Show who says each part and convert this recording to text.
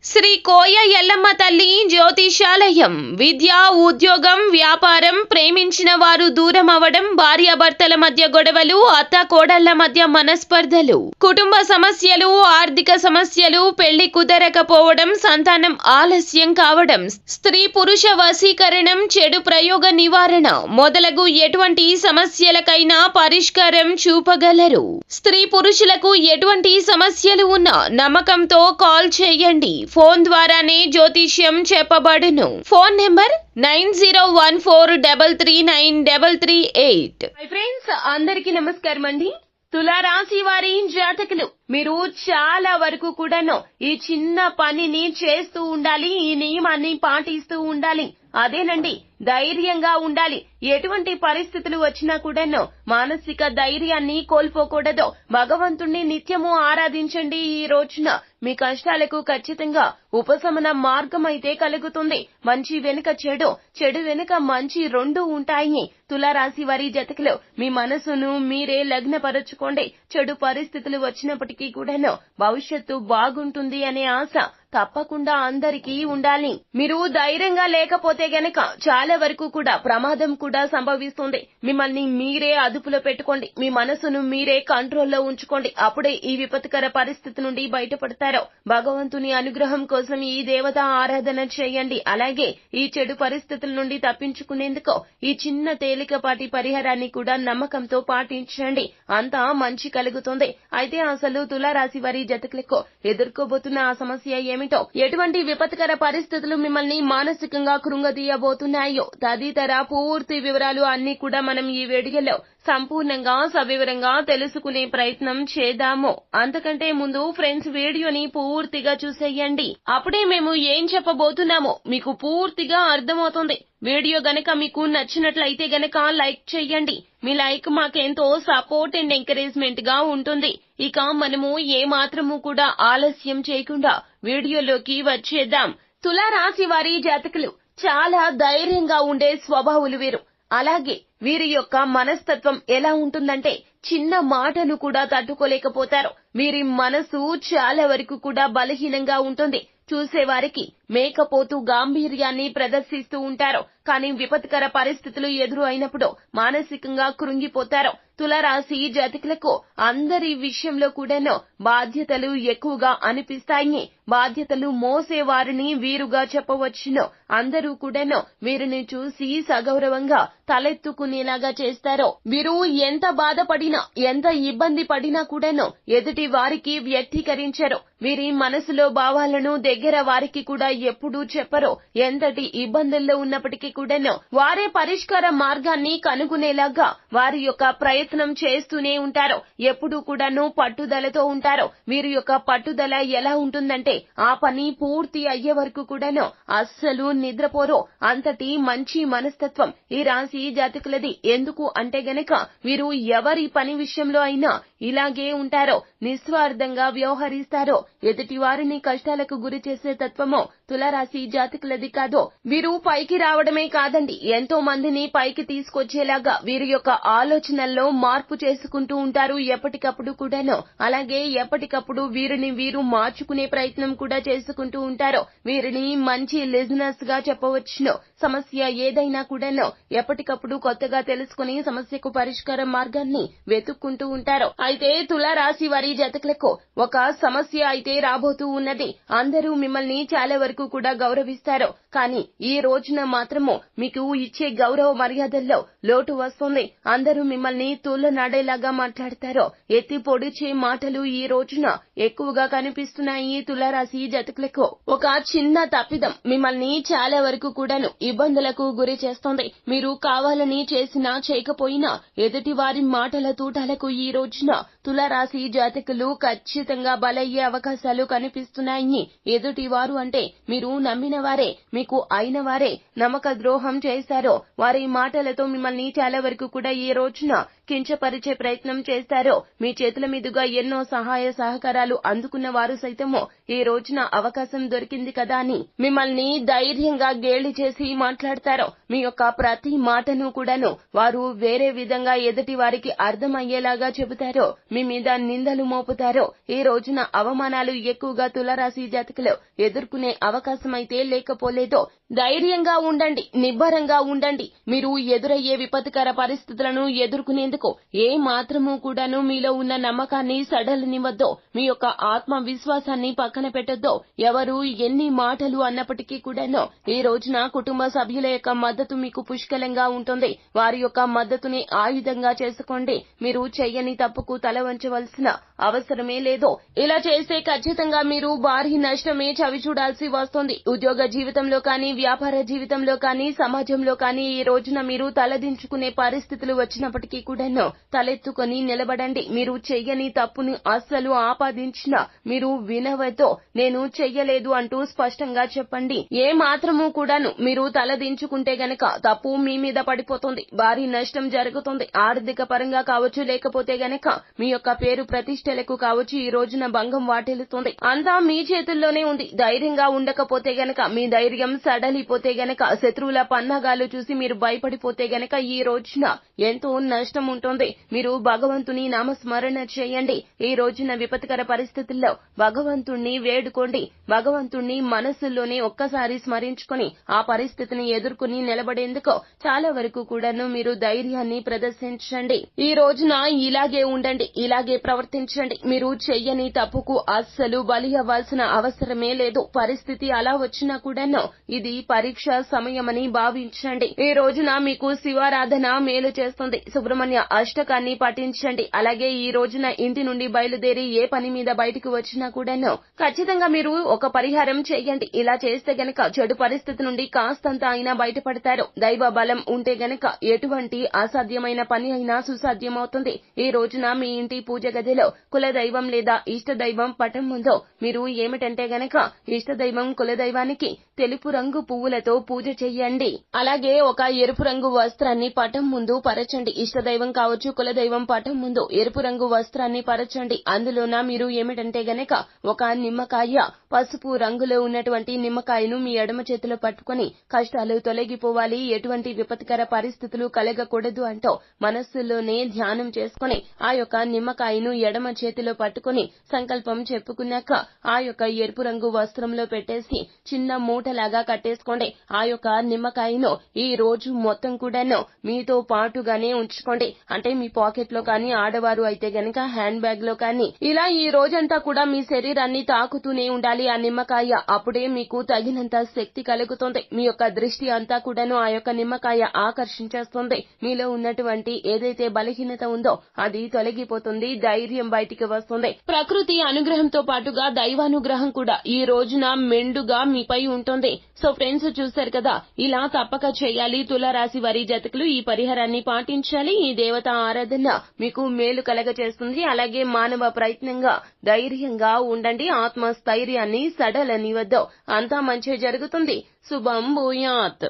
Speaker 1: శ్రీ కోయ ఎల్లమ్మ తల్లి జ్యోతిషాలయం. విద్య, ఉద్యోగం, వ్యాపారం, ప్రేమించిన వారు దూరం అవడం, భార్యాభర్తల మధ్య గొడవలు, అత్తాకోడళ్ల మధ్య మనస్పర్ధలు, కుటుంబ సమస్యలు, ఆర్థిక సమస్యలు, పెళ్లి కుదరకపోవడం, సంతానం ఆలస్యం కావడం, స్త్రీ పురుష వశీకరణం, చెడు ప్రయోగ నివారణ మొదలగు ఎటువంటి సమస్యలకైనా పరిష్కారం చూపగలరు. స్త్రీ పురుషులకు ఎటువంటి సమస్యలు ఉన్నా నమ్మకంతో కాల్ చేయండి. ఫోన్ ద్వారానే జ్యోతిష్యం చెప్పబడును. Phone number 9014339338.
Speaker 2: మై ఫ్రెండ్స్, అందరికీ నమస్కారం అండి. తులారాశి వారి జాతకులు, మీరు చాలా వరకు కూడాను ఈ చిన్న పనిని చేస్తూ ఉండాలి, ఈ నియమాన్ని పాటిస్తూ ఉండాలి. అదేనండి, ధైర్యంగా ఉండాలి. ఎటువంటి పరిస్థితులు వచ్చినా కూడాను మానసిక ధైర్యాన్ని కోల్పోకూడదు. భగవంతుణ్ణి నిత్యము ఆరాధించండి. ఈ రోజున మీ కష్టాలకు ఖచ్చితంగా ఉపశమన మార్గం అయితే కలుగుతుంది. మంచి వెనుక చెడు, చెడు వెనుక మంచి రెండు ఉంటాయి. తులారాశి వారి జాతకులు, మీ మనసును మీరే లగ్నపరచుకోండి. చెడు పరిస్థితులు వచ్చినప్పటికీ కూడాను భవిష్యత్తు బాగుంటుంది అనే ఆశ తప్పకుండా అందరికీ ఉండాలి. మీరు ధైర్యంగా లేకపోతే గనక చాలా వరకు కూడా ప్రమాదం కూడా సంభవిస్తుంది. మిమ్మల్ని మీరే అదుపులో పెట్టుకోండి. మీ మనసును మీరే కంట్రోల్లో ఉంచుకోండి. అప్పుడే ఈ విపత్కర పరిస్థితి నుండి బయటపడతారు. భగవంతుని అనుగ్రహం కోసం ఈ దేవత ఆరాధన చేయండి. అలాగే ఈ చెడు పరిస్థితుల నుండి తప్పించుకునేందుకు ఈ చిన్న తేలికపాటి పరిహారాన్ని కూడా నమ్మకంతో పాటించండి. అంతా మంచి కలుగుతుంది. అయితే అసలు తులారాశి వారి జాతకులకు ఎదుర్కోబోతున్న ఆ సమస్య ఏమిటో, ఎటువంటి విపత్కర పరిస్థితులు మిమ్మల్ని మానసికంగా కృంగదీయబోతున్నాయో తదితర పూర్తి వివరాలు అన్ని కూడా మనం ఈ వీడియోలో సంపూర్ణంగా సవివరంగా తెలుసుకునే ప్రయత్నం చేద్దాము. అంతకంటే ముందు ఫ్రెండ్స్, వీడియోని పూర్తిగా చూసేయండి. అప్పుడే మేము ఏం చెప్పబోతున్నామో మీకు పూర్తిగా అర్థమవుతుంది. వీడియో గనక మీకు నచ్చినట్లయితే గనక లైక్ చేయండి. మీ లైక్ మాకెంతో సపోర్ట్ అండ్ ఎంకరేజ్మెంట్ గా ఉంటుంది. ఇక మనము ఏ మాత్రము కూడా ఆలస్యం చేయకుండా వీడియోలోకి వచ్చేద్దాం. తులారాశి వారి జాతకులు చాలా ధైర్యంగా ఉండే స్వభావులు వీరు. అలాగే వీరి యొక్క మనస్తత్వం ఎలా ఉంటుందంటే, చిన్న మాటను కూడా తట్టుకోలేకపోతారు. వీరి మనసు చాలా వరకు కూడా బలహీనంగా ఉంటుంది. చూసేవారికి మేకపోతూ గాంభీర్యాన్ని ప్రదర్శిస్తూ ఉంటారు. కానీ విపత్కర పరిస్థితులు ఎదురు అయినప్పుడు మానసికంగా కృంగిపోతారు. తులారాశి జాతకులకు అందరి విషయంలో కూడాను బాధ్యతలు ఎక్కువగా అనిపిస్తాయి. బాధ్యతలు మోసేవారిని వీరుగా చెప్పవచ్చును. అందరూ కూడాను వీరిని చూసి సగౌరవంగా తలెత్తుకునేలాగా చేస్తారు. వీరు ఎంత బాధపడినా, ఎంత ఇబ్బంది పడినా కూడాను ఎదుటి వారికి వ్యక్తీకరించరు. వీరి మనసులో భావాలను దగ్గర వారికి కూడా ఎప్పుడూ చెప్పరు. ఎంతటి ఇబ్బందుల్లో ఉన్నప్పటికీ కూడాను వారే పరిష్కార మార్గాన్ని కనుగొనేలాగా వారి యొక్క ప్రయత్నం చేస్తూనే ఉంటారు. ఎప్పుడూ కూడాను పట్టుదలతో ఉంటారు. వీరి యొక్క పట్టుదల ఎలా ఉంటుందంటే, ఆ పని పూర్తి అయ్యే వరకు కూడాను అస్సలు నిద్రపోరు. అంతటి మంచి మనస్తత్వం ఈ రాశి జాతకులది. ఎందుకు అంటే గనక వీరు ఎవరి పని విషయంలో అయినా ఇలాగే ఉంటారో, నిస్వార్థంగా వ్యవహరిస్తారో. ఎదుటి వారిని కష్టాలకు గురి చేసే తత్వమో తులారాశి జాతకులది కాదు. వీరు పైకి రావడమే కాదండి, ఎంతో మందిని పైకి తీసుకొచ్చేలాగా వీరి యొక్క ఆలోచనల్లో మార్పు చేసుకుంటూ ఉంటారు ఎప్పటికప్పుడు కూడాను. అలాగే ఎప్పటికప్పుడు వీరిని వీరు మార్చుకునే ప్రయత్నం కూడా చేసుకుంటూ ఉంటారు. వీరిని మంచి లిజనర్స్ గా చెప్పవచ్చును. సమస్య ఏదైనా కూడాను ఎప్పటికప్పుడు కొత్తగా తెలుసుకుని సమస్యకు పరిష్కార మార్గాన్ని వెతుక్కుంటూ ఉంటారు. అయితే తులారాశి వారి జాతకులకు ఒక సమస్య అయితే రాబోతూ ఉన్నది. అందరూ మిమ్మల్ని చాలా వరకు కూడా గౌరవిస్తారు. కానీ ఈ రోజున మాత్రము మీకు ఇచ్చే గౌరవ మర్యాదల్లో లోటు వస్తుంది. అందరూ మిమ్మల్ని తూలనాడేలాగా మాట్లాడతారు. ఎత్తి పొడిచే మాటలు ఈ రోజున ఎక్కువగా కనిపిస్తున్నాయి. తులారాశి జాతకులకు ఒక చిన్న తప్పిదం మిమ్మల్ని చాలా వరకు కూడాను ఇబ్బందులకు గురి చేస్తుంది. మీరు కావాలని చేసినా చేయకపోయినా ఎదుటి వారి మాటల తూటాలకు ఈ రోజున తులారాశి జాతకులు ఖచ్చితంగా బలయ్యే అవకాశాలు కనిపిస్తున్నాయి. ఎదుటి వారు అంటే మీరు నమ్మిన వారే, మీకు అయిన వారే నమ్మక ద్రోహం చేశారో వారి మాటలతో మిమ్మల్ని చాలా వరకు కూడా ఈ రోజున కించపరిచే ప్రయత్నం చేస్తారో, మీ చేతుల మీదుగా ఎన్నో సహాయ సహకారాలు అందుకున్న వారు సైతము ఈ రోజున అవకాశం దొరికింది కదా అని మిమ్మల్ని ధైర్యంగా గేలి చేసి మాట్లాడతారో, మీ యొక్క ప్రతి మాటను కూడాను వారు వేరే విధంగా ఎదుటి వారికి అర్థమయ్యేలాగా చెబుతారో, మీ మీద నిందలు మోపుతారో, ఈ రోజున అవమానాలు ఎక్కువగా తులారాశి జాతకులు ఎదుర్కొనే అవకాశం అయితే లేకపోలేదో. ధైర్యంగా ఉండండి, నిబ్బరంగా ఉండండి. మీరు ఎదురయ్యే విపత్కర పరిస్థితులను ఎదుర్కొనేందుకు ఏ మాత్రము కూడాను మీలో ఉన్న నమ్మకాన్ని సడలనివ్వద్దో, మీ యొక్క ఆత్మవిశ్వాసాన్ని పక్కన పెట్టొద్దో. ఎవరు ఎన్ని మాటలు అన్నప్పటికీ కూడాను ఈ రోజున కుటుంబ సభ్యుల యొక్క మద్దతు మీకు పుష్కలంగా ఉంటుంది. వారి యొక్క మద్దతుని ఆయుధంగా చేసుకోండి. మీరు చెయ్యని తప్పుకు తల వంచవలసిన అవసరమే లేదు. ఇలా చేస్తే ఖచ్చితంగా మీరు భారీ నష్టమే చవి చూడాల్సి వస్తుంది. ఉద్యోగ జీవితంలో కానీ, వ్యాపార జీవితంలో కానీ, సమాజంలో కానీ ఈ రోజున మీరు తలదించుకునే పరిస్థితులు వచ్చినప్పటికీ కూడాను తలెత్తుకొని నిలబడండి. మీరు చెయ్యని తప్పుని అస్సలు ఆపాదించినా మీరు వినవద్దో. నేను చెయ్యలేదు అంటూ స్పష్టంగా చెప్పండి. ఏ మాత్రము కూడాను మీరు తలదించుకుంటే గనక తప్పు మీ మీద పడిపోతుంది. భారీ నష్టం జరుగుతుంది. ఆర్థిక పరంగా కావచ్చు, లేకపోతే గనక మీ యొక్క పేరు ప్రతిష్టలకు కావచ్చు ఈ రోజున భంగం వాటిల్లుతుంది. అంతా మీ చేతుల్లోనే ఉంది. ధైర్యంగా ఉండకపోతే గనక, మీ ధైర్యం సడలిపోతే గనక, శత్రువుల పన్నాగాలు చూసి మీరు భయపడిపోతే గనక ఈ రోజున ఎంతో నష్టం ఉంటుంది. మీరు భగవంతుని నామస్మరణ చేయండి. ఈ రోజున విపత్కర పరిస్థితుల్లో భగవంతుణ్ణి వేడుకోండి. భగవంతుణ్ణి మనస్సులోనే ఒక్కసారి స్మరించుకొని ఆ పరిస్థితిని ఎదుర్కొని నిలబడేందుకు చాలా వరకు కూడాను మీరు ధైర్యాన్ని ప్రదర్శించండి. ఈ రోజున ఇలాగే ఉండండి, ఇలాగే ప్రవర్తించండి. మీరు చెయ్యని తప్పుకు అస్సలు బలి అవ్వాల్సిన అవసరమే లేదు. పరిస్థితి అలా వచ్చినా కూడాను ఇది పరీక్ష సమయమని భావించండి. ఈ రోజున మీకు శివారాధన మేలు చేస్తుంది. సుబ్రహ్మణ్య అష్టకాన్ని పఠించండి. అలాగే ఈ రోజున ఇంటి నుండి బయలుదేరి ఏ పని మీద బయటకు వచ్చినా కూడాను ఖచ్చితంగా మీరు ఒక పరిహారం చేయండి. ఇలా చేస్తే గనక చెడు పరిస్థితి నుండి కాస్తంత అయినా బయటపడతారు. దైవ బలం ఉంటే గనక ఎటువంటి అసాధ్యమైన పని అయినా సుసాధ్యమవుతుంది. ఈ రోజున మీ ఇంటి పూజ గదిలో కులదైవం లేదా ఇష్టదైవం పటం ముందు మీరు ఏమిటంటే గనక ఇష్టదైవం కులదైవానికి తెలుపు రంగు పువ్వులతో పూజ చెయ్యండి. అలాగే ఒక ఎరుపు రంగు వస్త్రాన్ని పటం ముందు పరచండి. ఇష్టదైవం కావచ్చు, కులదైవం పటం ముందు ఎరుపు రంగు వస్త్రాన్ని పరచండి. అందులోన మీరు ఏమిటంటే గనక ఒక నిమ్మకాయ, పసుపు రంగులో ఉన్నటువంటి నిమ్మకాయను మీ ఎడమ చేతిలో పట్టుకొని కష్టాలు తొలగిపోవాలి, ఎటువంటి విపత్కర పరిస్థితులు కలగకూడదు అంటూ మనస్సులోనే ధ్యానం చేసుకుని ఆ యొక్క నిమ్మకాయను ఎడమ చేతిలో పట్టుకుని సంకల్పం చెప్పుకున్నాక ఆ యొక్క ఎరుపు రంగు వస్త్రంలో పెట్టేసి చిన్న మూటలాగా కట్టేసుకోండి. ఆ యొక్క నిమ్మకాయను ఈ రోజు మొత్తం కూడాను మీతో పాటుగానే ఉంచుకోండి. అంటే మీ పాకెట్ లో కానీ, ఆడవారు అయితే గనక హ్యాండ్ బ్యాగ్ లో కానీ, ఇలా ఈ రోజంతా కూడా మీ శరీరాన్ని తాకుతూనే ఉండాలి ఆ నిమ్మకాయ. అప్పుడే మీకు తగినంత శక్తి కలుగుతుంది. మీ యొక్క దృష్టి అంతా కూడాను ఆ యొక్క నిమ్మకాయ ఆకర్షించేస్తుంది. మీలో ఉన్నటువంటి ఏదైతే బలహీనత ఉందో అది తొలగిపోతుంది. ధైర్యం బయటికి వస్తుంది. ప్రకృతి అనుగ్రహంతో పాటుగా దైవానుగ్రహం కూడా ఈ రోజున మెండుగా మీపై ఉంటుంది. సో ఫ్రెండ్స్, చూశారు కదా, ఇలా తప్పక చేయాలి. తులారాశి వారి జాతకులు ఈ పరిహారాన్ని పాటించాలి. ఈ దేవత ఆరాధన మీకు మేలు కలగచేస్తుంది. అలాగే మానవ ప్రయత్నంగా ధైర్యంగా ఉండండి. ఆత్మస్థైర్యాన్ని సడలనివ్వద్దు. అంతా మంచి జరుగుతుంది. శుభం భూయాత్.